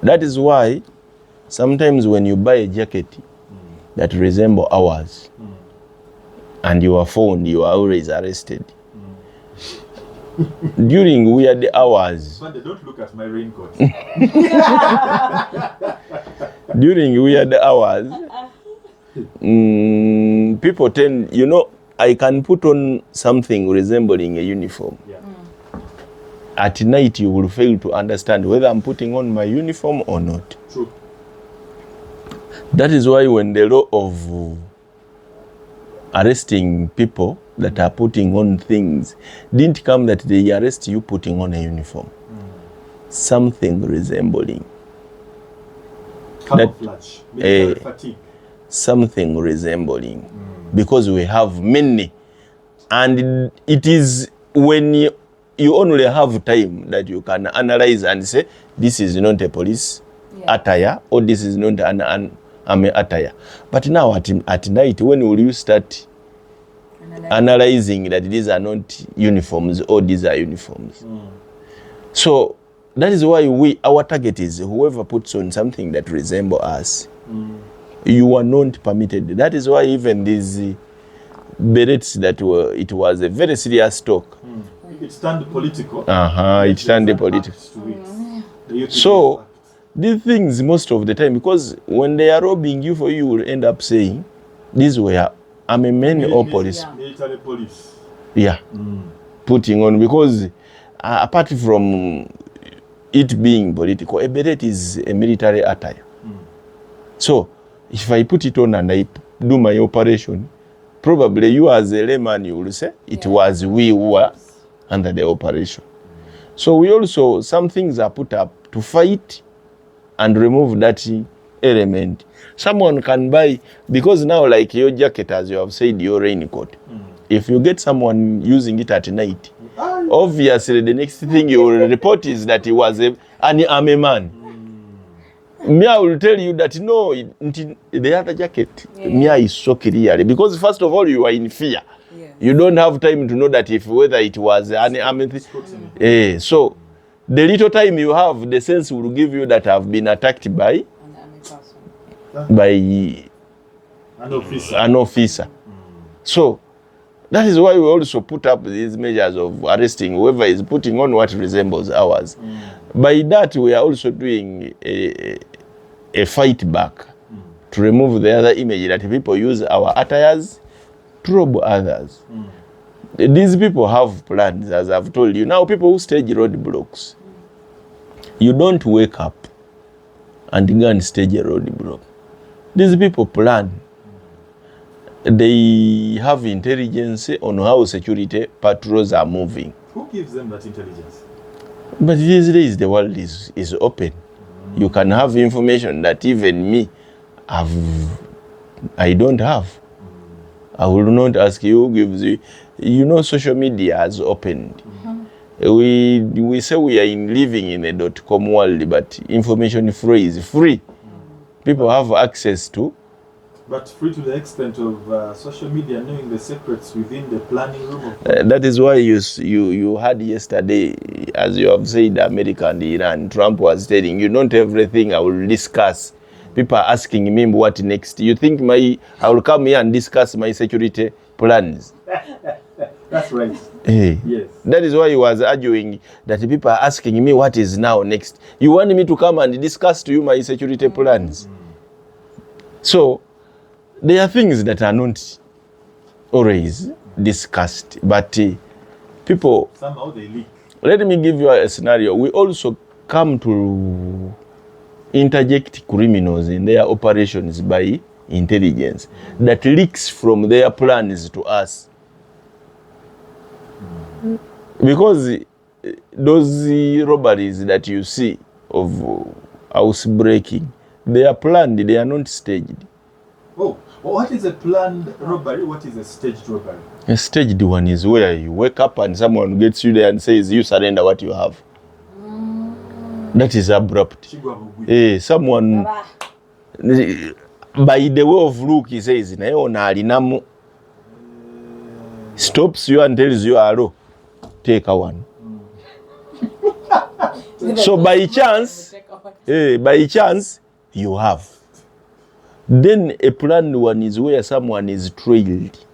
That is why sometimes when you buy a jacket that resemble ours and you are found, you are always arrested. During weird hours. But they don't look at my raincoat. During weird hours, people tend, you know, I can put on something resembling a uniform. Yeah. At night, you will fail to understand whether I'm putting on my uniform or not. True. That is why when the law of arresting people that are putting on things didn't come that they arrest you putting on a uniform. Something resembling. Camouflage. Military fatigue. Something resembling. Because we have many. And it is when you only have time that you can analyze and say, this is not a police attire, or this is not an army attire. But now at night, when will you start analyzing that these are not uniforms or these are uniforms? So that is why our target is whoever puts on something that resembles us. You are not permitted. That is why even these berets it was a very serious talk. It turned political. It turned political. So these things most of the time, because when they are robbing you for you will end up saying, these were army men or police. Military police. Yeah. Putting on, because apart from it being political, a beret is a military attire. So if I put it on and I do my operation, probably you as a layman, you will say, it was we who were under the operation. So we also, some things are put up to fight and remove that element. Someone can buy, because now like your jacket, as you have said, your raincoat, if you get someone using it at night, obviously the next thing you will report is that he was an army man. Me, I will tell you that no, the other jacket, me, is so clearly, because first of all, you are in fear. You don't have time to know that whether it was an army thing. So the little time you have, the sense will give you that I've been attacked by an officer. So that is why we also put up these measures of arresting whoever is putting on what resembles ours. By that, we are also doing a fight back to remove the other image that people use our attires to rob others. These people have plans, as I've told you. Now, people who stage roadblocks, you don't wake up and go and stage a roadblock. These people plan. They have intelligence on how security patrols are moving. Who gives them that intelligence? But these days, the world is open. You can have information that even me, I don't have. I will not ask you who gives you. You know, social media has opened. We say we are living in a .com world, but information free is free. People have access to. But free to the extent of social media knowing the secrets within the planning room of that is why you had yesterday, as you have said, America and Iran, Trump was telling you, not everything I will discuss. People are asking me what next. You think I will come here and discuss my security plans? That's right. Yes. That is why he was arguing that people are asking me what is now next. You want me to come and discuss to you my security plans? So there are things that are not always discussed, but people somehow they leak. Let me give you a scenario. We also come to interject criminals in their operations by intelligence that leaks from their plans to us. Because those robberies that you see of house breaking, they are planned, they are not staged. Oh, well, what is a planned robbery? What is a staged robbery? A staged one is where you wake up and someone gets you there and says, you surrender what you have. That is abrupt. Someone, by the way of look, he says, stops you and tells you, hello, take a one. So by chance, by chance you have. Then a planned one is where someone is trailed.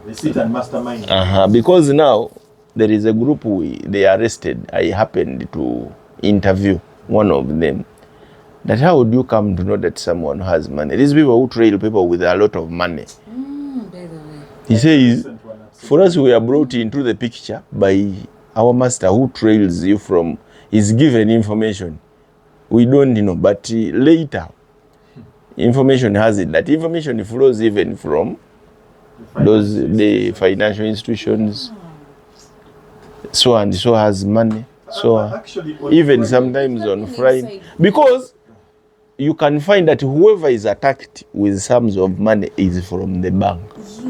They sit and mastermind. Because now there is a group they arrested. I happened to interview one of them. That how would you come to know that someone has money? These people who trail people with a lot of money. By the way. He says, for us we are brought into the picture by our master who trails you from, is given information. We don't know, but later, information has it. That information flows even from the financial institutions. So and so has money. So Actually, even sometimes on Friday, because you can find that whoever is attacked with sums of money is from the bank. Yes.